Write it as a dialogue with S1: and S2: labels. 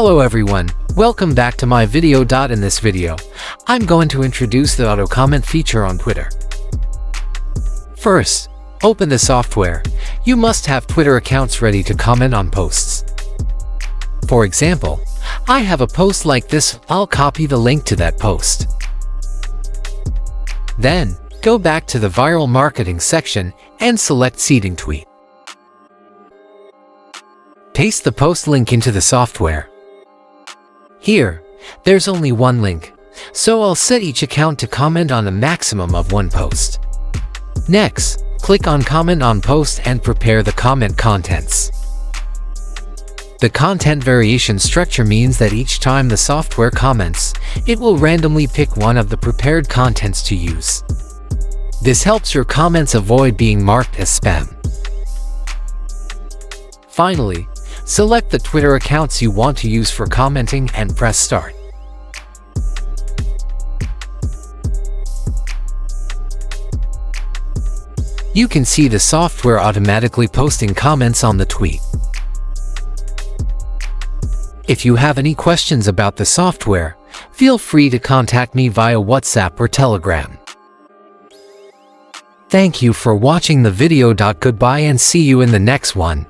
S1: Hello everyone, welcome back to my video. In this video, I'm going to introduce the auto comment feature on Twitter. First, open the software. You must have Twitter accounts ready to comment on posts. For example, I have a post like this. I'll copy the link to that post. Then, go back to the viral marketing section and select seeding tweet. Paste the post link into the software. Here, there's only one link, so I'll set each account to comment on a maximum of one post. Next, click on Comment on Post and prepare the comment contents. The content variation structure means that each time the software comments, it will randomly pick one of the prepared contents to use. This helps your comments avoid being marked as spam. Finally, select the Twitter accounts you want to use for commenting and press Start. You can see the software automatically posting comments on the tweet. If you have any questions about the software, feel free to contact me via WhatsApp or Telegram. Thank you for watching the video. Goodbye and see you in the next one.